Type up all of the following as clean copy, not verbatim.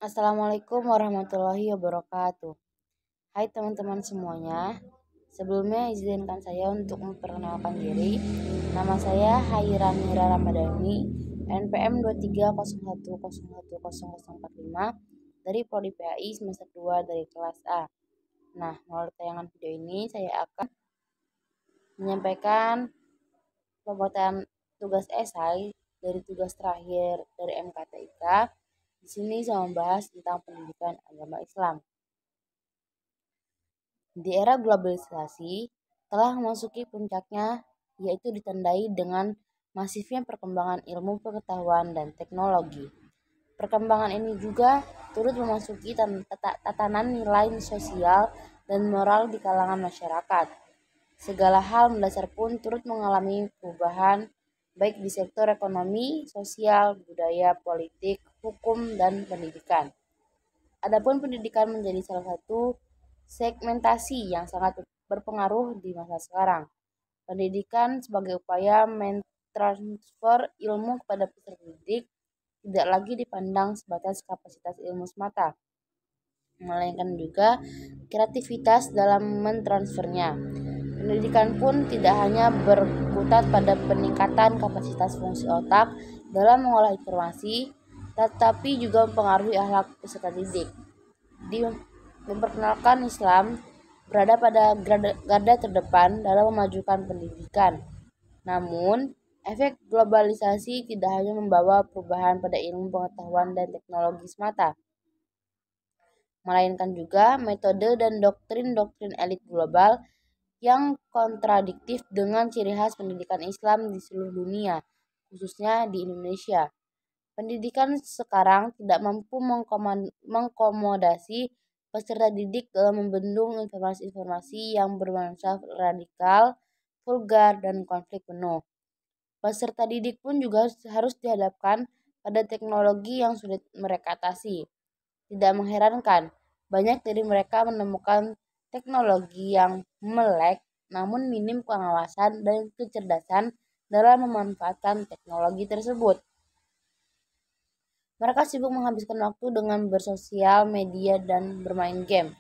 Assalamualaikum warahmatullahi wabarakatuh. Hai teman-teman semuanya. Sebelumnya izinkan saya untuk memperkenalkan diri. Nama saya Hairan Mira Ramadhani, NPM 2301010045 dari Prodi PAI semester 2 dari kelas A. Nah, melalui tayangan video ini saya akan menyampaikan pembuatan tugas esai dari tugas terakhir dari MKTIK. Di sini saya membahas tentang pendidikan agama Islam. Di era globalisasi telah memasuki puncaknya, yaitu ditandai dengan masifnya perkembangan ilmu pengetahuan dan teknologi. Perkembangan ini juga turut memasuki tatanan nilai sosial dan moral di kalangan masyarakat. Segala hal mendasar pun turut mengalami perubahan, baik di sektor ekonomi, sosial, budaya, politik, hukum, dan pendidikan. Adapun pendidikan menjadi salah satu segmentasi yang sangat berpengaruh di masa sekarang. Pendidikan sebagai upaya mentransfer ilmu kepada peserta didik tidak lagi dipandang sebatas kapasitas ilmu semata, melainkan juga kreativitas dalam mentransfernya. Pendidikan pun tidak hanya berkutat pada peningkatan kapasitas fungsi otak dalam mengolah informasi, tetapi juga mempengaruhi akhlak peserta didik. Di memperkenalkan Islam berada pada garda terdepan dalam memajukan pendidikan. Namun, efek globalisasi tidak hanya membawa perubahan pada ilmu pengetahuan dan teknologi semata, melainkan juga metode dan doktrin-doktrin elit global yang kontradiktif dengan ciri khas pendidikan Islam di seluruh dunia, khususnya di Indonesia. Pendidikan sekarang tidak mampu mengkomodasi peserta didik dalam membendung informasi-informasi yang bernuansa radikal, vulgar, dan konflik penuh. Peserta didik pun juga harus dihadapkan pada teknologi yang sulit mereka atasi. Tidak mengherankan, banyak dari mereka menemukan teknologi yang melek, namun minim pengawasan dan kecerdasan dalam memanfaatkan teknologi tersebut. Mereka sibuk menghabiskan waktu dengan bersosial media dan bermain game.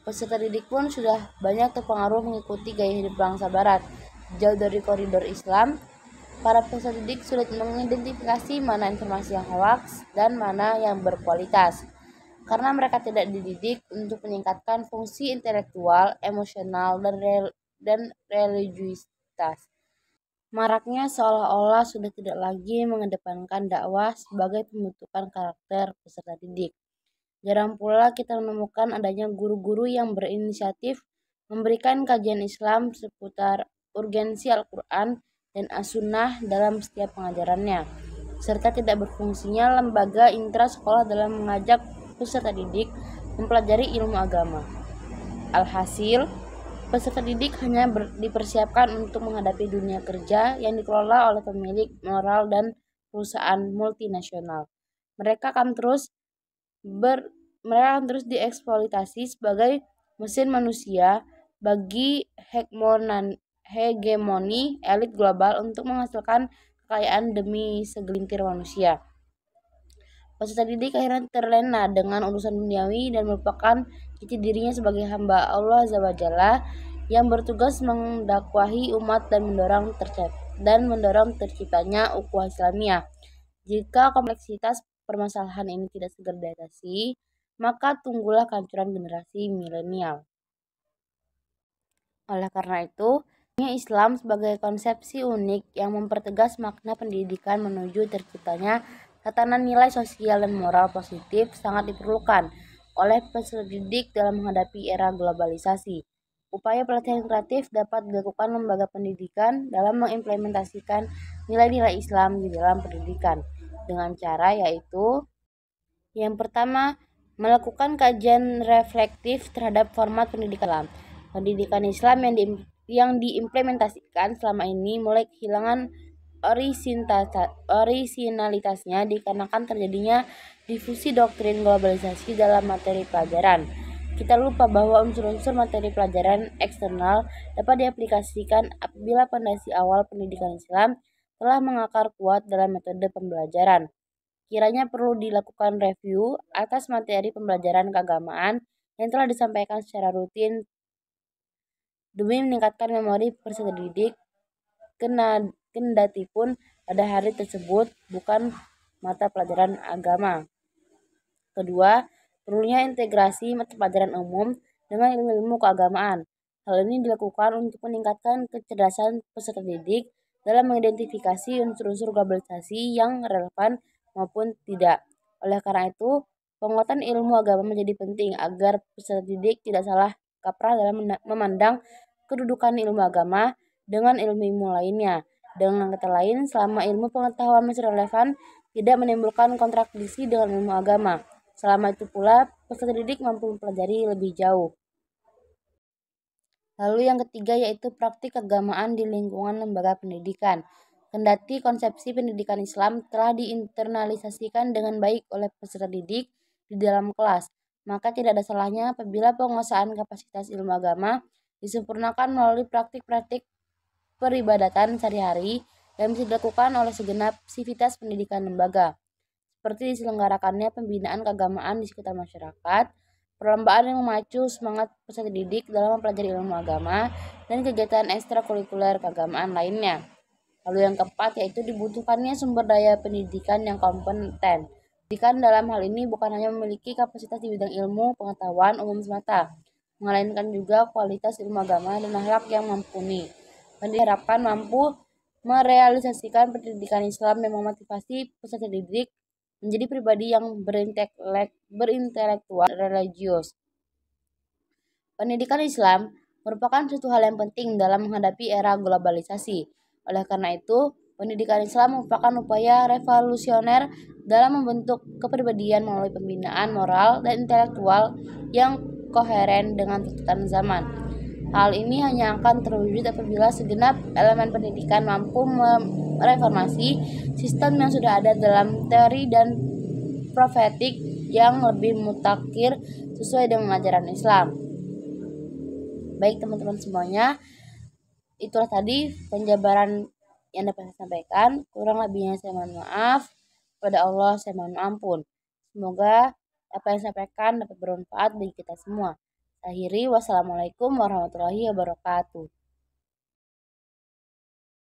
Peserta didik pun sudah banyak terpengaruh mengikuti gaya hidup bangsa barat. Jauh dari koridor Islam, para peserta didik sulit mengidentifikasi mana informasi yang hoax dan mana yang berkualitas. Karena mereka tidak dididik untuk meningkatkan fungsi intelektual, emosional, dan religiusitas. Maraknya seolah-olah sudah tidak lagi mengedepankan dakwah sebagai pembentukan karakter peserta didik. Jarang pula kita menemukan adanya guru-guru yang berinisiatif memberikan kajian Islam seputar urgensi Al-Quran dan As-Sunnah dalam setiap pengajarannya, serta tidak berfungsinya lembaga intra sekolah dalam mengajak peserta didik mempelajari ilmu agama. Alhasil, peserta didik hanya dipersiapkan untuk menghadapi dunia kerja yang dikelola oleh pemilik moral dan perusahaan multinasional. Mereka akan terus dieksploitasi sebagai mesin manusia bagi hegemoni elit global untuk menghasilkan kekayaan demi segelintir manusia. Peserta didik akhirnya terlena dengan urusan duniawi dan melupakan jati dirinya sebagai hamba Allah Azza wa Jalla yang bertugas mendakwahi umat dan mendorong terciptanya ukhuwah Islamiyah. Jika kompleksitas permasalahan ini tidak segera diatasi, maka tunggulah kehancuran generasi milenial. Oleh karena itu, Islam sebagai konsepsi unik yang mempertegas makna pendidikan menuju terciptanya tatanan nilai sosial dan moral positif sangat diperlukan oleh peserta didik dalam menghadapi era globalisasi. Upaya pelatihan kreatif dapat dilakukan lembaga pendidikan dalam mengimplementasikan nilai-nilai Islam di dalam pendidikan dengan cara yaitu yang pertama, melakukan kajian reflektif terhadap format pendidikan Islam. Pendidikan Islam yang diimplementasikan selama ini mulai kehilangan orisinalitasnya dikarenakan terjadinya difusi doktrin globalisasi dalam materi pelajaran. Kita lupa bahwa unsur-unsur materi pelajaran eksternal dapat diaplikasikan apabila fondasi awal pendidikan Islam telah mengakar kuat dalam metode pembelajaran. kiranya perlu dilakukan review atas materi pembelajaran keagamaan yang telah disampaikan secara rutin demi meningkatkan memori peserta didik, kendati pun pada hari tersebut bukan mata pelajaran agama. Kedua, perlunya integrasi mata pelajaran umum dengan ilmu-ilmu keagamaan. Hal ini dilakukan untuk meningkatkan kecerdasan peserta didik dalam mengidentifikasi unsur-unsur globalisasi yang relevan maupun tidak. Oleh karena itu, penguatan ilmu agama menjadi penting agar peserta didik tidak salah kaprah dalam memandang kedudukan ilmu agama dengan ilmu-ilmu lainnya. Dengan kata lain, selama ilmu pengetahuan masih relevan, tidak menimbulkan kontradiksi dengan ilmu agama. Selama itu pula, peserta didik mampu mempelajari lebih jauh. Lalu yang ketiga yaitu praktik keagamaan di lingkungan lembaga pendidikan. Kendati konsepsi pendidikan Islam telah diinternalisasikan dengan baik oleh peserta didik di dalam kelas, maka tidak ada salahnya apabila penguasaan kapasitas ilmu agama disempurnakan melalui praktik-praktik peribadatan sehari-hari yang bisa dilakukan oleh segenap sivitas pendidikan lembaga, seperti diselenggarakannya pembinaan keagamaan di sekitar masyarakat, perlombaan yang memacu semangat peserta didik dalam mempelajari ilmu agama, dan kegiatan ekstrakurikuler keagamaan lainnya. Lalu yang keempat yaitu dibutuhkannya sumber daya pendidikan yang kompeten. Pendidikan dalam hal ini bukan hanya memiliki kapasitas di bidang ilmu pengetahuan umum semata, melainkan juga kualitas ilmu agama dan akhlak yang mumpuni. Diharapkan mampu merealisasikan pendidikan Islam yang memotivasi peserta didik menjadi pribadi yang berintelektual religius. Pendidikan Islam merupakan suatu hal yang penting dalam menghadapi era globalisasi. Oleh karena itu, pendidikan Islam merupakan upaya revolusioner dalam membentuk kepribadian melalui pembinaan moral dan intelektual yang koheren dengan tuntutan zaman. Hal ini hanya akan terwujud apabila segenap elemen pendidikan mampu mereformasi sistem yang sudah ada dalam teori dan profetik yang lebih mutakhir sesuai dengan ajaran Islam. Baik teman-teman semuanya, itulah tadi penjabaran yang dapat saya sampaikan. Kurang lebihnya saya mohon maaf. Kepada Allah saya mohon ampun. Semoga apa yang saya sampaikan dapat bermanfaat bagi kita semua. Akhiri, wassalamualaikum warahmatullahi wabarakatuh.